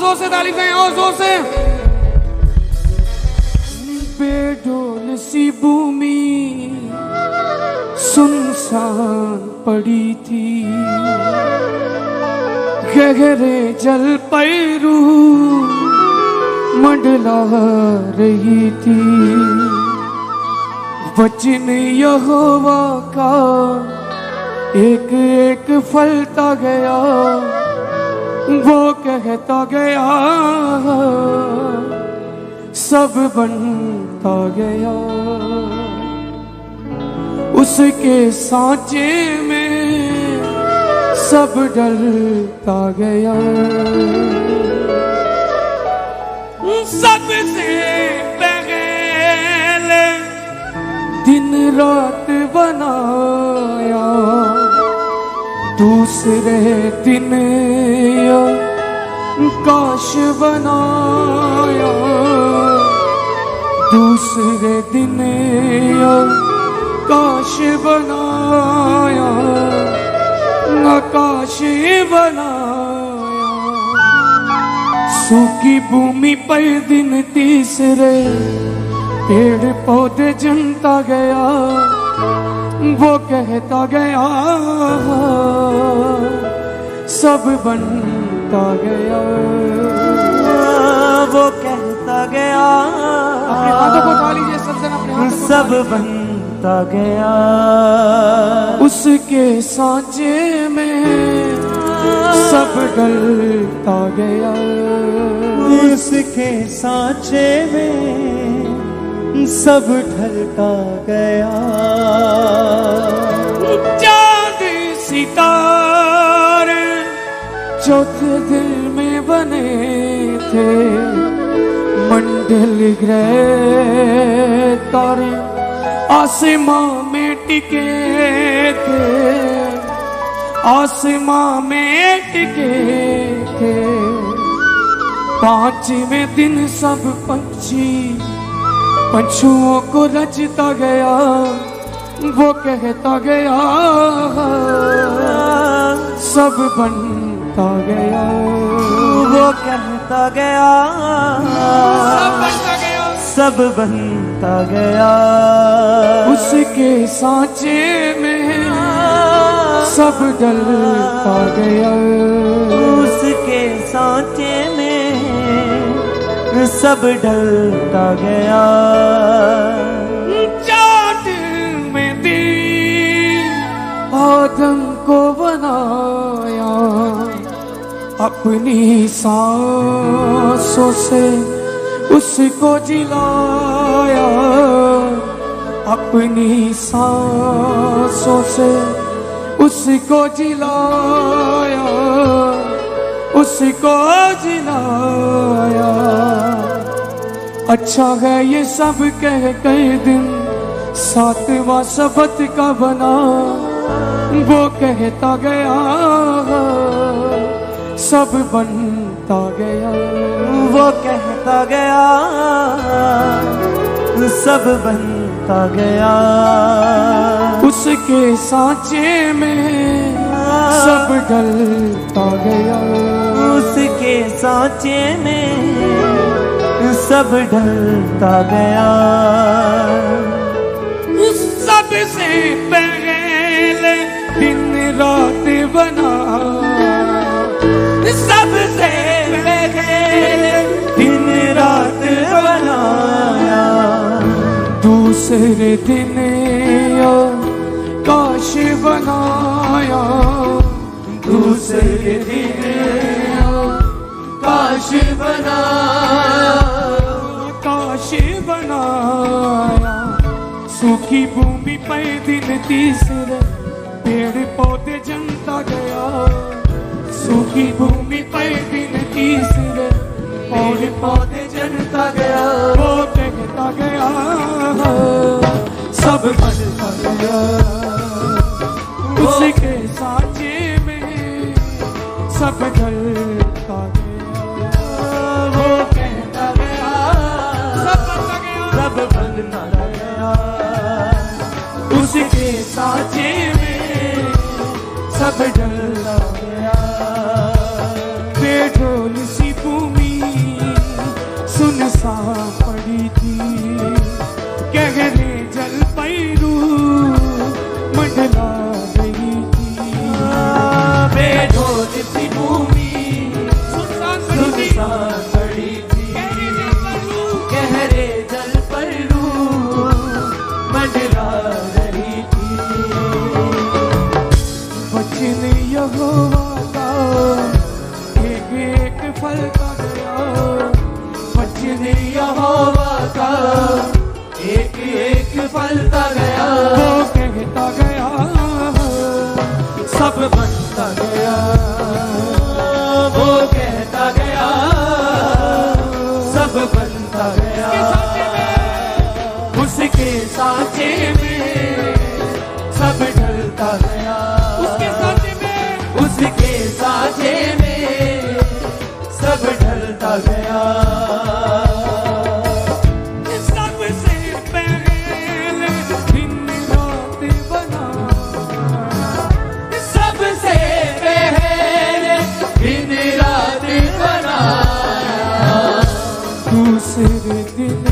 जोर से ताली दें और जोर से। बेडोल सी भूमि सुनसान पड़ी थी, गहरे जल पैरू मंडला रही थी। वचन यहोवा का एक एक फलता गया, वो कहता गया, सब बनता गया। उसके सांचे में सब डलता गया। सबसे पहले दिन रात बनाया, दूसरे दिन काश बनाया, दूसरे दिन काश बनाया, आकाश बनाया। सूखी भूमि पर दिन तीसरे पेड़ पौधे जनता गया, वो कहता गया, सब बनता गया। वो कहता गया, अपने हाथों को उठा लीजिए सब जन, अपने हाथों को सब बनता गया। उसके सांचे में सब डलता गया, उसके सांचे में सब ढलता गया। चांद सितारे चौथे दिन में बने थे, मंडल ग्रह तारे आसमां में टिके थे, आसमां में टिके थे। पांचवें दिन सब पंछी पंछुओं को रचता गया, वो कहता गया, सब बनता गया। वो कहता गया, सब बनता गया, सब बनता गया। उसके सांचे में सब डलता गया, उसके सांचे में सब ढलता गया। चाट में दिन आदम को बनाया, अपनी सांसों से उसको जिलाया, अपनी सांसों से उसको जिलाया, उसको जिलाया। अच्छा है ये सब कह कर दिन सातवां सबत का बना, वो कहता गया, सब बनता गया। वो कहता गया, सब बनता गया। उसके सांचे में सब डलता गया, उसके सांचे में सब ढलता गया। सबसे पहले दिन रात बना, सबसे पहले दिन रात बनाया, दूसरे दिन काश बनाया, दूसरे दिन काश बनाया, काश बनाया। सूखी भूमि पर दिन तीसरे पेड़ पौधे जनता गया, सूखी भूमि पर दिन तीसरे पेड़ पौधे जनता गया, वो कहता गया, सब बनता गया। उसके सांचे में सब ढलता गया, वो कहता गया, सब बनता गया, सब बनता गया। उसके सांचे में सब डलता गया। बेडोल सी भूमि सा पड़ी थी गहरे जल पैरू मंडला रही थी बेढोल सी भूमि सुनसान पड़ी थी गहरे जल पर रूह मंडला रही थी वचन यहोवा का एक एक फल का गया वचन यहोवा का एक एक फलता गया वो कहता गया सब बनता गया वो कहता गया सब बनता गया उसके सांचे में सब ढलता गया उसके सांचे में उसके सांचे में सब ढलता गया सबसे पहले दिन रात बना सबसे पहले दिन रात बनाया दूसरे दिन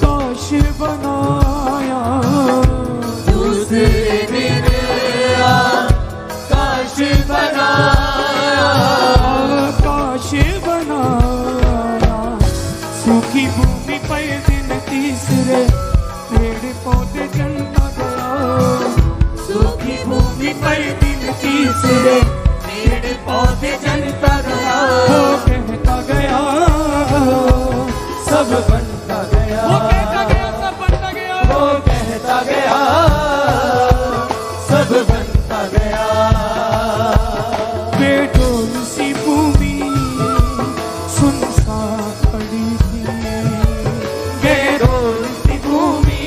काश बनाया दूसरे दिन काश बनाया काश बनाया सूखी भूमि पर दिन तीसरे पेड़ पौधे जलता गया सूखी भूमि पर दिन तीसरे पेड़ पौधे जलता गया वो कहता गया सब बनता गया वो कहता गया सब बनता गया वो कहता गया सब बनता गया बेडोल सी भूमि सुनसान पड़ी थी बेडोल सी भूमि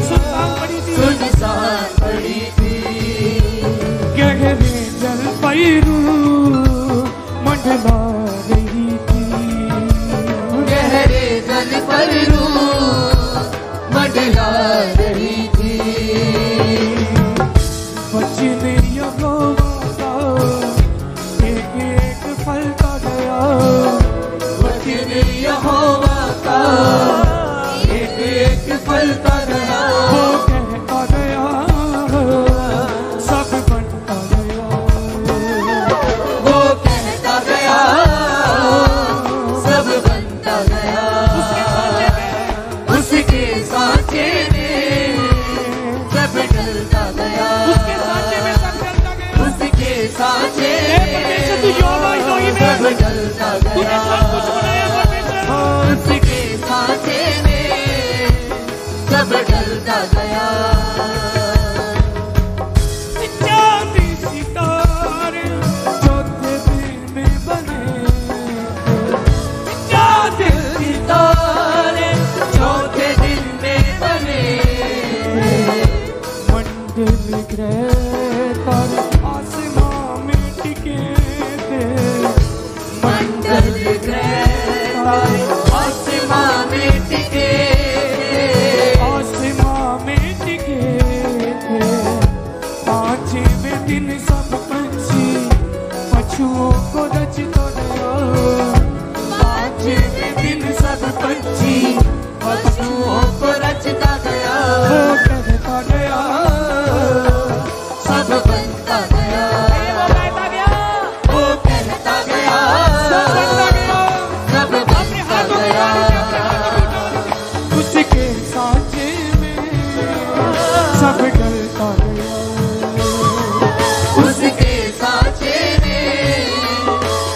सुनसान पड़ी थी सुनसान पड़ी थी गहरे जल पैरू मंडला रही थी गहरे जल पर रूह मंडला रही थी वचन यहोवा का एक एक फलता गया वचन यहोवा का एक एक फलता गया वो कहता गया सब बनता गया वो कहता गया सब बनता गया उसके सांचे में सब ढलता गया उसके सांचे में सब चलता गया उसके सांचे परमेश्वर तू यहोवा इलोही में सब ढलता तूने गया सब कुछ बनाया परमेश्वर उसके सांचे में सब ढलता गया चांदी सितारे चौथे दिन में बने चांद सितारे चौथे दिन में बने मंडल ग्रह तारे आसमां में टिके थे मंडल ग्रह तारे आसमां में टिके आसमां में टिके थे पांचवें दिन सब पंछी पशुओं को रचता गया पांचवें दिन सब पंछी पशुओं को रचता गया वो कहता गया सब बनता गया वो कहता गया सब बनता गया सब बनता गया उसके सांचे में सब डलता गया उसके सांचे में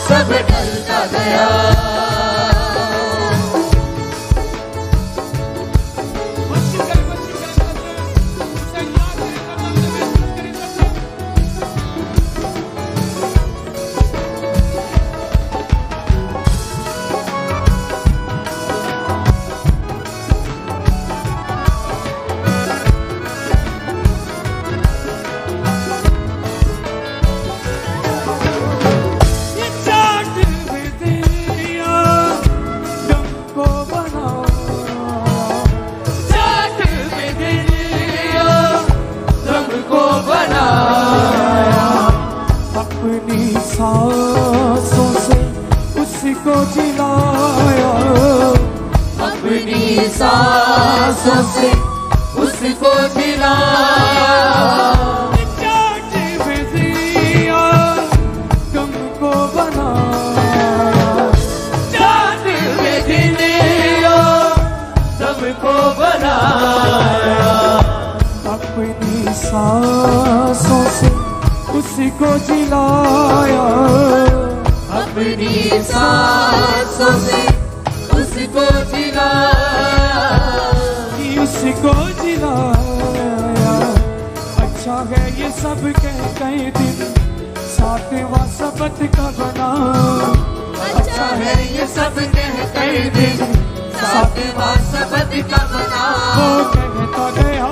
सब ढलता गया उसको जिलाया, अपनी सांसों से उसको जिलाया, चाट में दिया गम को बनाया, चाट में दिया सबको बनाया, अपनी सांसों से उसको जिलाया, अपनी सांसों से उसको जिलाया, उसको जिलाया। अच्छा है ये सब कह दिन सातवां सबत का बना, अच्छा है ये सब कह दिन सातवां सबत का बना, वो कहता गया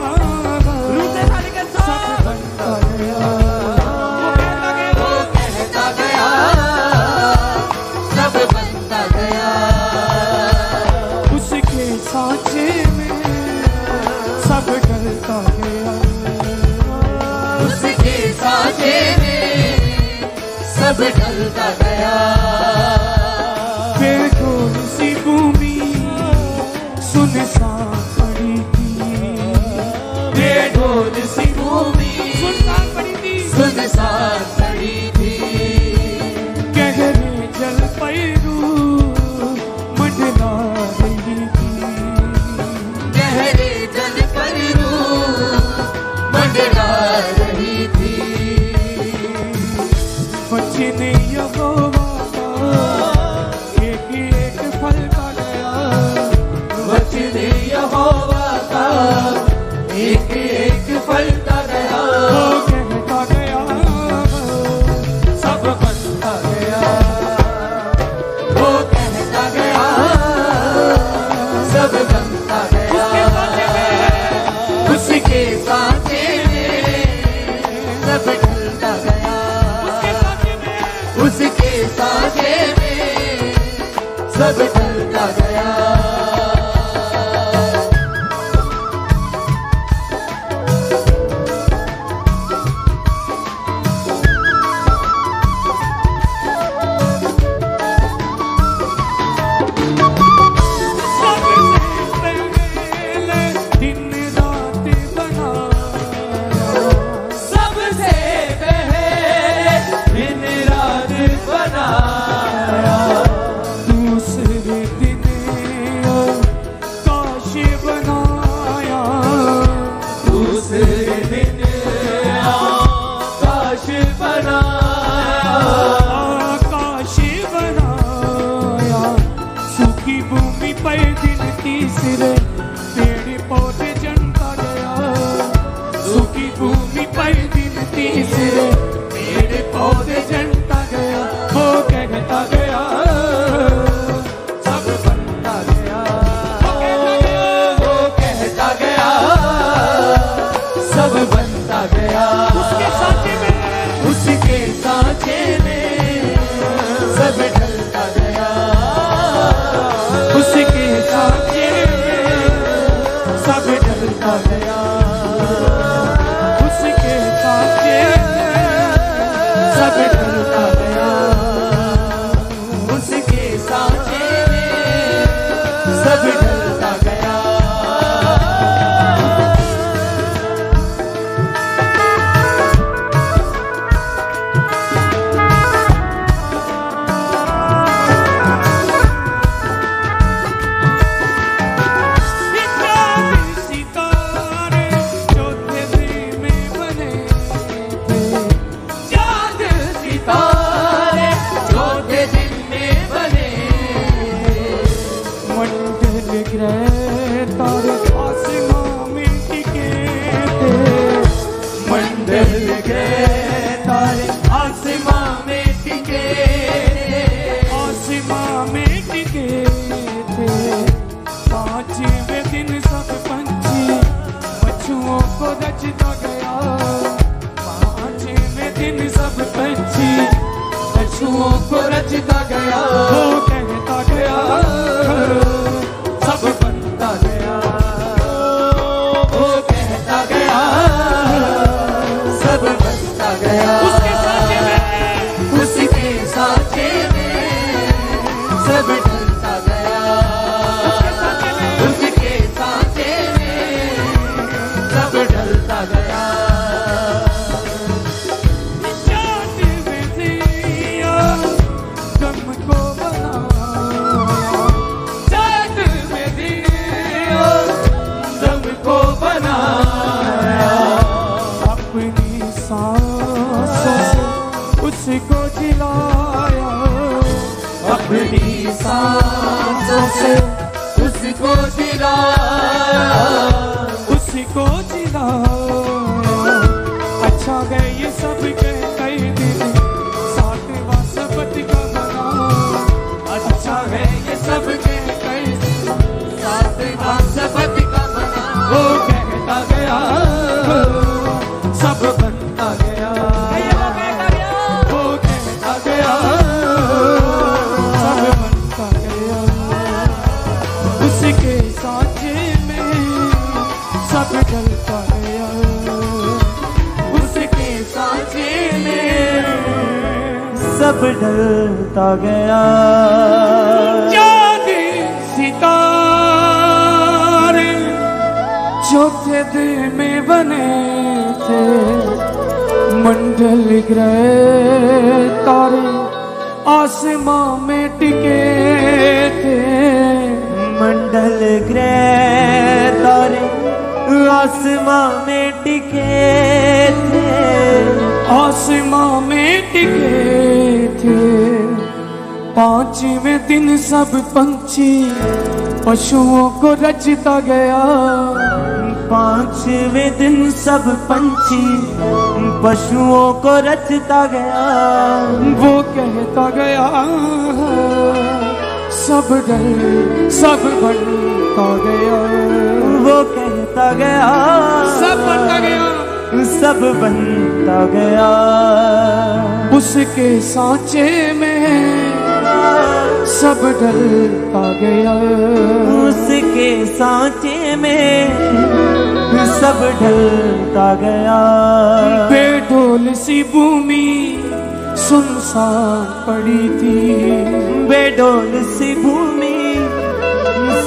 सब बनता गया, वो कहता गया सब बनता गया, उसके सांचे में सब ढलता गया, उसके सांचे में सब ढलता गया, फिर थोड़ी सी भूमि सुनसान पड़ी थी, ढोल सी भूमि सुनसान पड़ी थी, सुनसान पड़ी थी, गहरे जल पैरू मंडला रही थी, गहरे जल पर मंडला रही थी, बचने यहोवा का एक फल का गया, बचने यहोवा का एक फलता गया, वो कहता गया सब बनता गया, वो कहता गया सब बनता गया, उसके सांचे में सब ढलता गया, उसके सांचे में सब ढलता गया, सबसे पहले दिन रात बनाया, दूसरे दिन काश बनाया, दूसरे दिन आकाश बनाया, आकाश बनाया, सूखी भूमि पर दिन तीसरे पेड़ पौधे जनता गया, सूखी भूमि पर दिन तीसरे पेड़ पौधे जनता गया, वो कहता गया सब बनता गया, वो कहता गया सब बनता गया, उसके सांचे में उसके सांचे में सब ढलता गया, उसके सांचे में सब ढलता गया, उसके सांचे में सब ढलता गया, उसके सांचे में सब ढलता गया, सितारे चौथे दिन में बने थे, चांद सितारे चौथे दिन में बने, मंडल सब ढलता गया, उसके सांचे में सब ढलता गया। चाँद में दिया दम को बनाया, चाँद में दिया दम को बनाया, अपनी सांसों से उसको जिलाया, अपनी सांसों से उसको जिलाया, उसको जिलाया। अच्छा है ये सब कह कई दिन सातवां सबत का बना, अच्छा है ये सब कह कई दिन सातवां सबत का बना। वो कहता गया सब बनता गया, वो कहता गया सब बनता गया, उसके सांचे में सब ढलता गया, उसके सांचे में सब ढलता गया। चांद सितारे चौथे दिन में बने थे, मंडल ग्रह तारे आसमां में टिके थे, मंडल ग्रह तारे आसमां में टिके थे, आसमां में टिके थे। पांचवें दिन सब पंछी पशुओं को रचता गया, पांचवें दिन सब पंछी पशुओं को रचता गया, वो कहता गया सब डर सब बनता गया, वो कहता गया सब बनता गया, सब बनता गया। उसके सांचे में सब ढलता गया, उसके सांचे में सब ढलता गया। बेडोल सी भूमि सुनसान पड़ी थी, बेडोल सी भूमि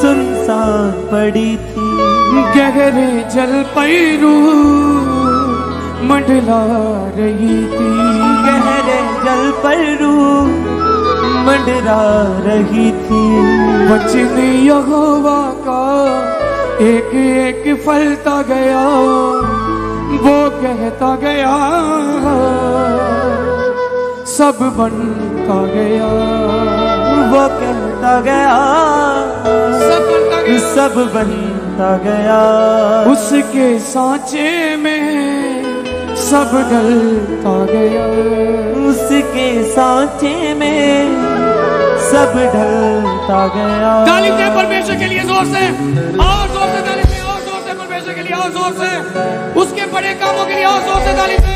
सुनसान पड़ी थी, गहरे जल पैरू मंडला रही थी, गहरे जल पर रूह मंडरा रही थी। वचन यहोवा का एक एक फलता गया, वो कहता गया सब बनता गया, वो कहता गया सब बनता गया, सब बनता गया। उसके सांचे में सब ढलता गया, उसके सांचे में सब ढलता गया। तालीम दे परमेश्वर के लिए जोर से, और जोर से तालीम दे, और जोर से परमेश्वर के लिए, और जोर से उसके बड़े कामों के लिए, और जोर से तालीम दे।